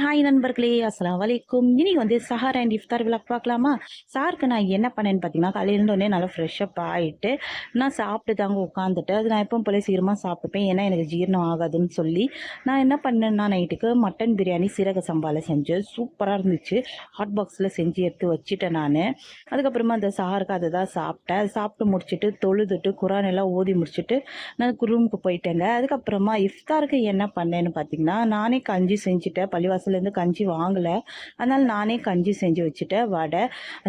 Hi நண்பர்களே, அஸ்ஸலாமு அலைக்கும். இன்னைக்கு வந்து சஹார் அண்ட் இஃப்தார் விலாக் பார்க்கலாமா? சாருக்கு நான் என்ன பண்ணேன்னு பார்த்தீங்கன்னா, காலையில எழுந்தோனே நல்லா ஃப்ரெஷ்அப் ஆயிட்டு, நான் சாப்பிட்டு தாங்க உட்காந்துட்டேன். அது நான் எப்பவும் போல சீக்கிரமா சாப்பிட்டுப்பேன். ஏன்னா எனக்கு ஜீரணம் ஆகாதுன்னு சொல்லி, நான் என்ன பண்ணேன்னா நைட்டுக்கு மட்டன் பிரியாணி சீரக சம்பால செஞ்சேன். சூப்பரா இருந்துச்சு. ஹாட் பாக்ஸில செஞ்சு எடுத்து வச்சுட்டேன் நானு. அதுக்கப்புறமா அந்த சஹாருக்கு அதை தான் சாப்பிட்டேன். அது சாப்பிட்டு முடிச்சுட்டு, தொழுதுட்டு, குரான் எல்லாம் ஓதி முடிச்சுட்டு, நான் ரூமுக்கு போயிட்டேங்க. அதுக்கப்புறமா இஃப்தாருக்கு என்ன பண்ணேன்னு பார்த்தீங்கன்னா, நானே கஞ்சி செஞ்சுட்டேன். பள்ளிவாசல்லேருந்து கஞ்சி வாங்கல. அதனால நானே கஞ்சி செஞ்சு வச்சுட்டேன். வடை,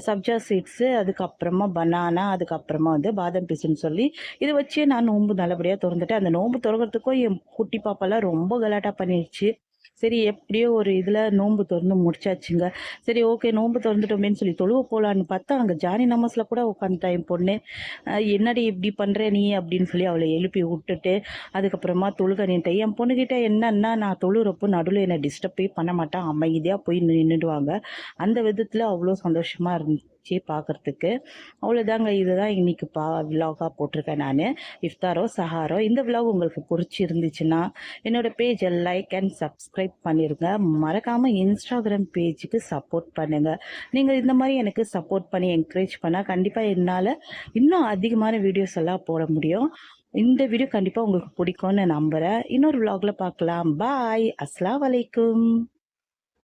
சப்ஜா சீட்ஸு, அதுக்கப்புறமா பனானா, அதுக்கப்புறமா வந்து பாதாம் பீஸுன்னு சொல்லி இதை வச்சு நான் நோன்பு நல்லபடியாக திறந்துட்டேன். அந்த நோன்பு திறக்கிறதுக்கும் என் குட்டி பாப்பாலாம் ரொம்ப கலாட்டா பண்ணிடுச்சு. சரி எப்படியோ ஒரு இதில் நோன்பு திறந்து முடிச்சாச்சுங்க. சரி ஓகே நோன்பு திறந்துட்டோமேன்னு சொல்லி தொழுவ போகலான்னு பார்த்தா, அங்கே ஜானி நமாஸில் கூட உட்காந்துட்டா என் பொண்ணு. என்னடி இப்படி பண்ணுற நீ அப்படின்னு சொல்லி அவளை எழுப்பி விட்டுட்டு, அதுக்கப்புறமா தொழுக நின்ட்டேன். என் பொண்ணுக்கிட்ட என்னன்னா, நான் தொழுகிறப்போ நடுவில் என்னை டிஸ்டர்பே பண்ண மாட்டேன். அமைதியாக போய் நின்றுடுவாங்க. அந்த விதத்தில் அவ்வளோ சந்தோஷமாக இருந்துச்சு பார்க்குறதுக்கு. அவ்வளோதாங்க. இதுதான் இன்னைக்கு விலாகாக போட்டிருக்கேன் நான். இஃப்தாரோ சஹாரோ இந்த விலாக் உங்களுக்கு பிடிச்சிருந்துச்சுன்னா என்னோட பேஜை லைக் அண்ட் சப்ஸ்கிரைப் பண்ணிடுங்க. மறக்காமல் இன்ஸ்டாகிராம் பேஜுக்கு சப்போர்ட் பண்ணுங்கள். நீங்கள் இந்த மாதிரி எனக்கு சப்போர்ட் பண்ணி என்கரேஜ் பண்ணால் கண்டிப்பாக என்னால் இன்னும் அதிகமான வீடியோஸ் எல்லாம் போட முடியும். இந்த வீடியோ கண்டிப்பாக உங்களுக்கு பிடிக்கும்னு நம்புகிறேன். இன்னொரு விலாகில் பார்க்கலாம். பாய். அஸ்ஸலாமு அலைக்கும்.